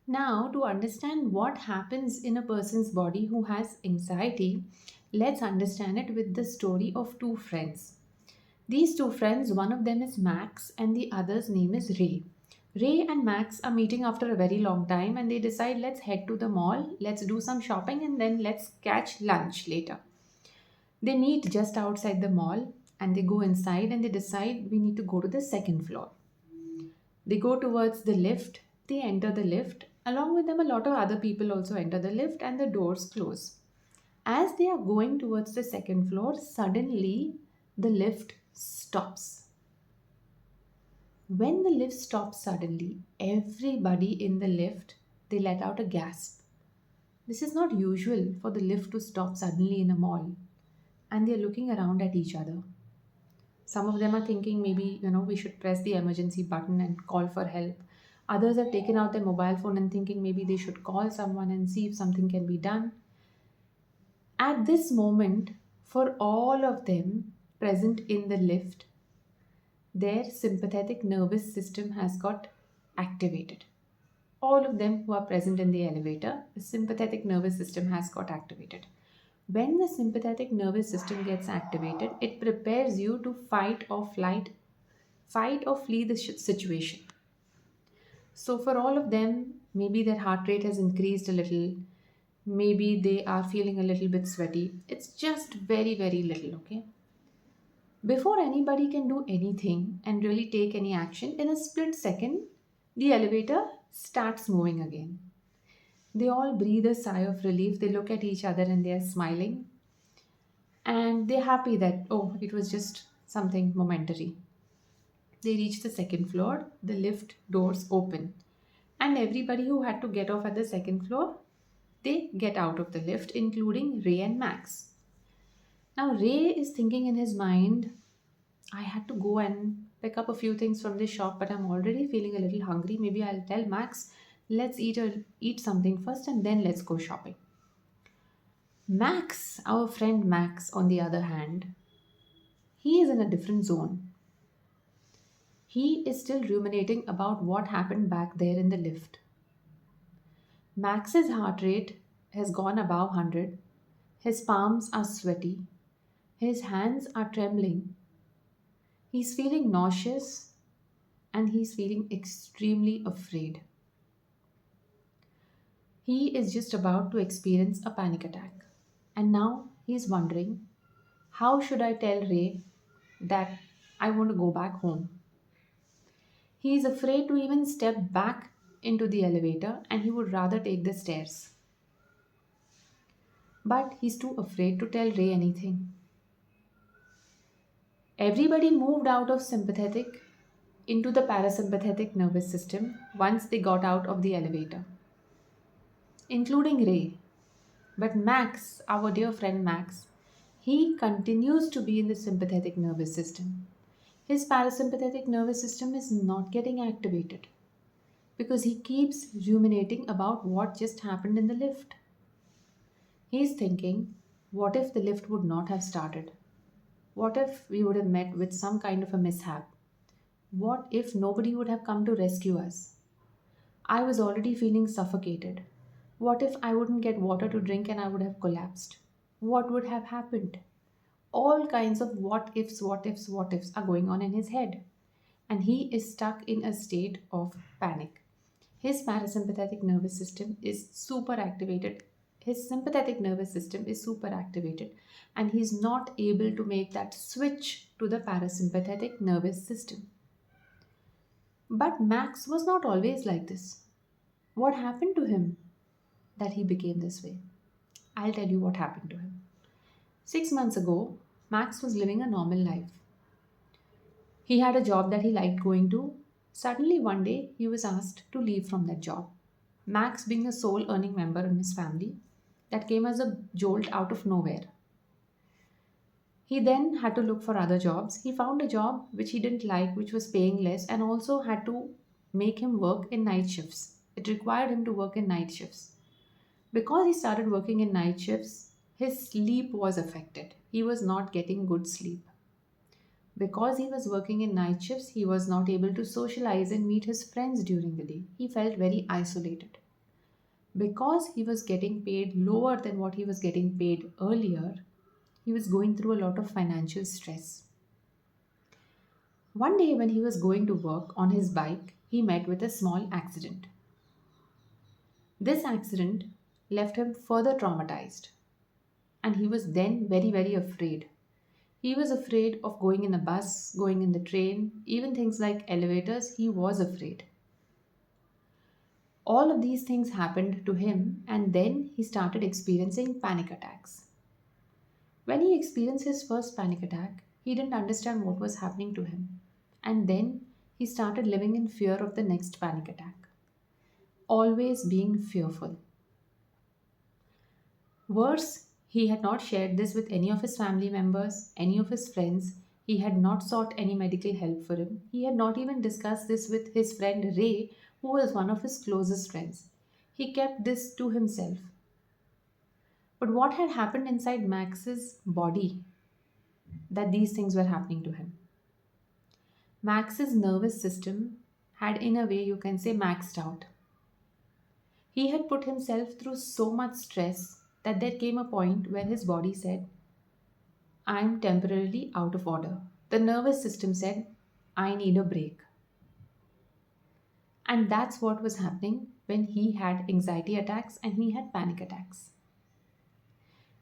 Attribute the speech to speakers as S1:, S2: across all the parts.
S1: Now, to understand what happens in a person's body who has anxiety, let's understand it with the story of two friends. These two friends, one of them is Max and the other's name is Ray. Ray and Max are meeting after a very long time and they decide, let's head to the mall, let's do some shopping, and then let's catch lunch later. They meet just outside the mall and they go inside and they decide we need to go to the second floor. They go towards the lift, they enter the lift. Along with them, a lot of other people also enter the lift and the doors close. As they are going towards the second floor, suddenly the lift stops. When the lift stops suddenly, everybody in the lift they let out a gasp. This is not usual for the lift to stop suddenly in a mall, and they're looking around at each other. Some of them are thinking maybe, we should press the emergency button and call for help. Others have taken out their mobile phone and thinking maybe they should call someone and see if something can be done. At this moment, for all of them present in the lift, their sympathetic nervous system has got activated. All of them who are present in the elevator, the sympathetic nervous system has got activated. When the sympathetic nervous system gets activated, it prepares you to fight or flee the situation. So, for all of them, maybe their heart rate has increased a little, maybe they are feeling a little bit sweaty. It's just very, very little, okay? Before anybody can do anything and really take any action, in a split second, the elevator starts moving again. They all breathe a sigh of relief. They look at each other and they are smiling. And they're happy that, oh, it was just something momentary. They reach the second floor, the lift doors open. And everybody who had to get off at the second floor, they get out of the lift, including Ray and Max. Now, Ray is thinking in his mind, I had to go and pick up a few things from this shop, but I'm already feeling a little hungry. Maybe I'll tell Max, let's eat something first and then let's go shopping. Max, our friend Max, on the other hand, he is in a different zone. He is still ruminating about what happened back there in the lift. Max's heart rate has gone above 100. His palms are sweaty. His hands are trembling. He's feeling nauseous and he's feeling extremely afraid. He is just about to experience a panic attack. And now he's wondering, how should I tell Ray that I want to go back home? He is afraid to even step back into the elevator and he would rather take the stairs. But he's too afraid to tell Ray anything. Everybody moved out of sympathetic into the parasympathetic nervous system once they got out of the elevator, including Ray. But Max, our dear friend Max, he continues to be in the sympathetic nervous system. His parasympathetic nervous system is not getting activated because he keeps ruminating about what just happened in the lift. He's thinking, what if the lift would not have started? What if we would have met with some kind of a mishap? What if nobody would have come to rescue us? I was already feeling suffocated. What if I wouldn't get water to drink and I would have collapsed? What would have happened? All kinds of what ifs are going on in his head. And he is stuck in a state of panic. His parasympathetic nervous system is super activated. His sympathetic nervous system is super activated, and he's not able to make that switch to the parasympathetic nervous system. But Max was not always like this. What happened to him that he became this way? I'll tell you what happened to him. 6 months ago, Max was living a normal life. He had a job that he liked going to. Suddenly, one day, he was asked to leave from that job. Max, being a sole earning member in his family, that came as a jolt out of nowhere. He then had to look for other jobs. He found a job which he didn't like, which was paying less, and also had to make him work in night shifts. It required him to work in night shifts. Because he started working in night shifts, his sleep was affected. He was not getting good sleep. Because he was working in night shifts, he was not able to socialize and meet his friends during the day. He felt very isolated. Because he was getting paid lower than what he was getting paid earlier, he was going through a lot of financial stress. One day, when he was going to work on his bike, he met with a small accident. This accident left him further traumatized, and he was then very, very afraid. He was afraid of going in a bus, going in the train, even things like elevators, he was afraid. All of these things happened to him, and then he started experiencing panic attacks. When he experienced his first panic attack, he didn't understand what was happening to him. And then he started living in fear of the next panic attack, always being fearful. Worse, he had not shared this with any of his family members, any of his friends. He had not sought any medical help for him. He had not even discussed this with his friend Ray, who was one of his closest friends. He kept this to himself. But what had happened inside Max's body that these things were happening to him? Max's nervous system had, in a way, you can say, maxed out. He had put himself through so much stress that there came a point where his body said, I am temporarily out of order. The nervous system said, I need a break. And that's what was happening when he had anxiety attacks and he had panic attacks.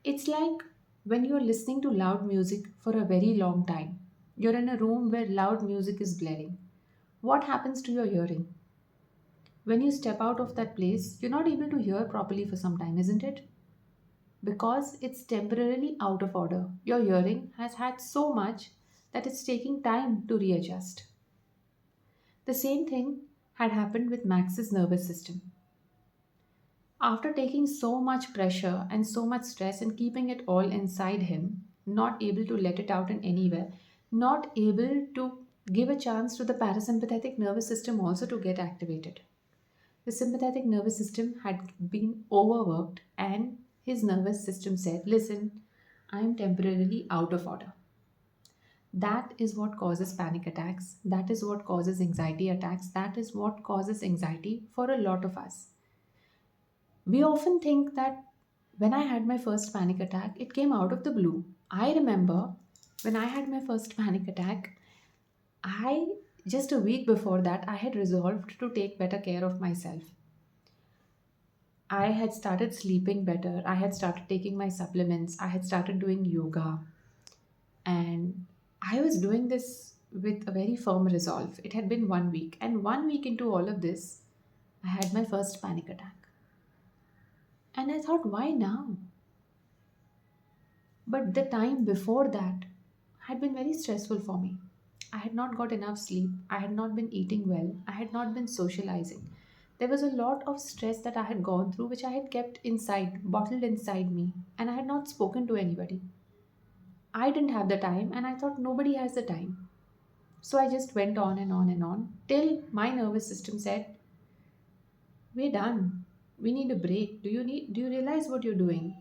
S1: It's like when you're listening to loud music for a very long time. You're in a room where loud music is blaring. What happens to your hearing? When you step out of that place, you're not able to hear properly for some time, isn't it? Because it's temporarily out of order. Your hearing has had so much that it's taking time to readjust. The same thing had happened with Max's nervous system. After taking so much pressure and so much stress and keeping it all inside him, not able to let it out in anywhere, not able to give a chance to the parasympathetic nervous system also to get activated. The sympathetic nervous system had been overworked, and his nervous system said, listen, I am temporarily out of order. That is what causes panic attacks. That is what causes anxiety attacks. That is what causes anxiety for a lot of us. We often think that when I had my first panic attack, it came out of the blue. I remember when I had my first panic attack, I just a week before that, I had resolved to take better care of myself. I had started sleeping better. I had started taking my supplements. I had started doing yoga. And I was doing this with a very firm resolve. It had been 1 week. And 1 week into all of this, I had my first panic attack. And I thought, why now? But the time before that had been very stressful for me. I had not got enough sleep. I had not been eating well. I had not been socializing. There was a lot of stress that I had gone through, which I had kept inside, bottled inside me, and I had not spoken to anybody. I didn't have the time, and I thought nobody has the time. So I just went on and on and on till my nervous system said, we're done. We need a break. Do you realize what you're doing?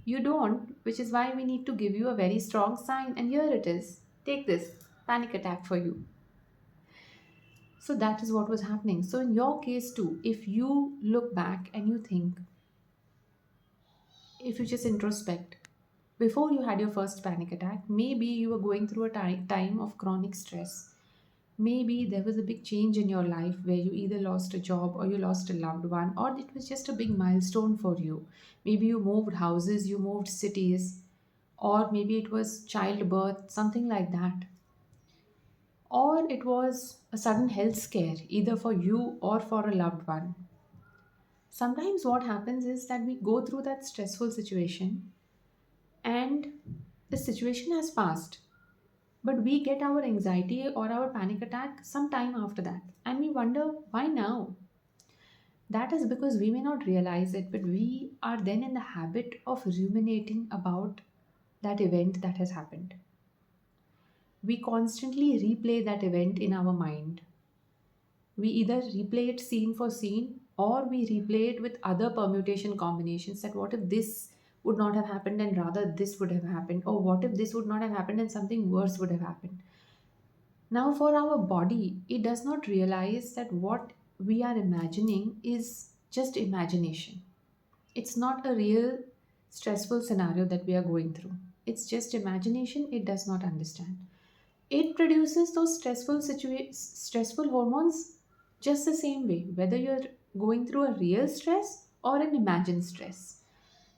S1: You don't, which is why we need to give you a very strong sign, and here it is. Take this panic attack for you. So that is what was happening. So, in your case, too, if you look back and you think, if you just introspect, before you had your first panic attack, maybe you were going through a time of chronic stress. Maybe there was a big change in your life where you either lost a job or you lost a loved one, or it was just a big milestone for you. Maybe you moved houses, you moved cities, or maybe it was childbirth, something like that. Or it was a sudden health scare, either for you or for a loved one. Sometimes what happens is that we go through that stressful situation and the situation has passed, but we get our anxiety or our panic attack some time after that, and we wonder why now. That is because we may not realize it, but we are then in the habit of ruminating about that event that has happened. We constantly replay that event in our mind. We either replay it scene for scene or we replay it with other permutation combinations, that what if this would not have happened and rather this would have happened, or what if this would not have happened and something worse would have happened. Now, for our body, it does not realize that what we are imagining is just imagination. It's not a real stressful scenario that we are going through. It's just imagination, it does not understand. It produces those stressful hormones just the same way, whether you're going through a real stress or an imagined stress.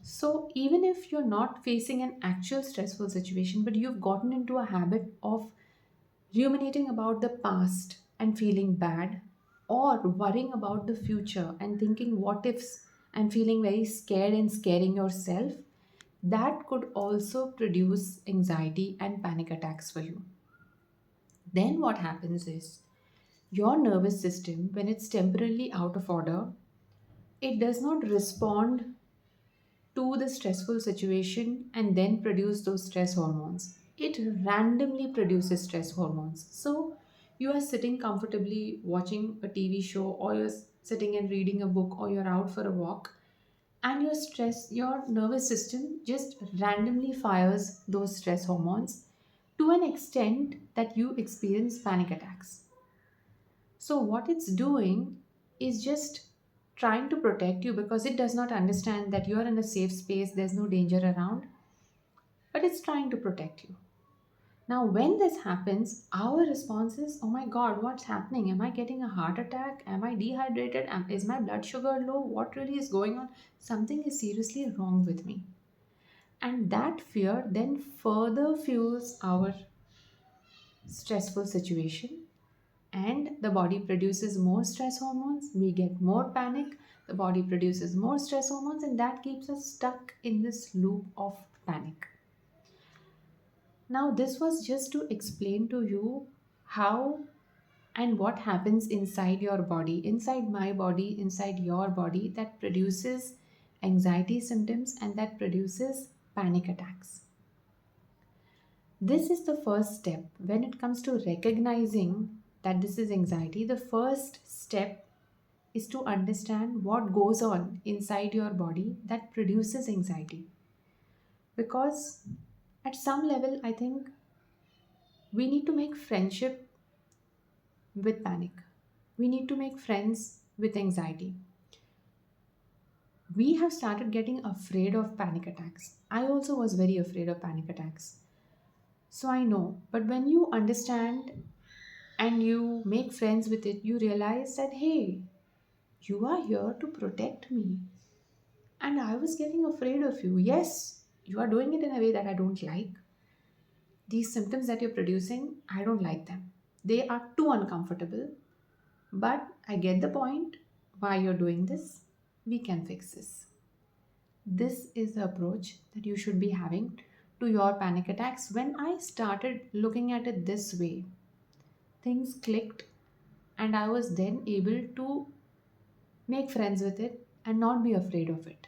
S1: So, even if you're not facing an actual stressful situation, but you've gotten into a habit of ruminating about the past and feeling bad, or worrying about the future and thinking what ifs and feeling very scared and scaring yourself, that could also produce anxiety and panic attacks for you. Then, what happens is your nervous system, when it's temporarily out of order, it does not respond to the stressful situation and then produce those stress hormones. It randomly produces stress hormones. So you are sitting comfortably watching a TV show, or you're sitting and reading a book, or you're out for a walk, and your nervous system just randomly fires those stress hormones to an extent that you experience panic attacks. So, what it's doing is just trying to protect you because it does not understand that you are in a safe space, there's no danger around, but it's trying to protect you. Now, when this happens, our response is, oh my god, what's happening? Am I getting a heart attack? Am I dehydrated? Is my blood sugar low? What really is going on? Something is seriously wrong with me. And that fear then further fuels our stressful situation, and the body produces more stress hormones, we get more panic, the body produces more stress hormones, and that keeps us stuck in this loop of panic. Now this was just to explain to you how and what happens inside your body, inside my body, inside your body, that produces anxiety symptoms and that produces panic attacks. This is the first step. When it comes to recognizing that this is anxiety, the first step is to understand what goes on inside your body that produces anxiety. Because at some level, I think we need to make friendship with panic. We need to make friends with anxiety. We have started getting afraid of panic attacks. I also was very afraid of panic attacks. So I know, but when you understand and you make friends with it, you realize that, hey, you are here to protect me. And I was getting afraid of you. Yes, you are doing it in a way that I don't like. These symptoms that you're producing, I don't like them. They are too uncomfortable. But I get the point why you're doing this. We can fix this. This is the approach that you should be having to your panic attacks. When I started looking at it this way, things clicked, and I was then able to make friends with it and not be afraid of it.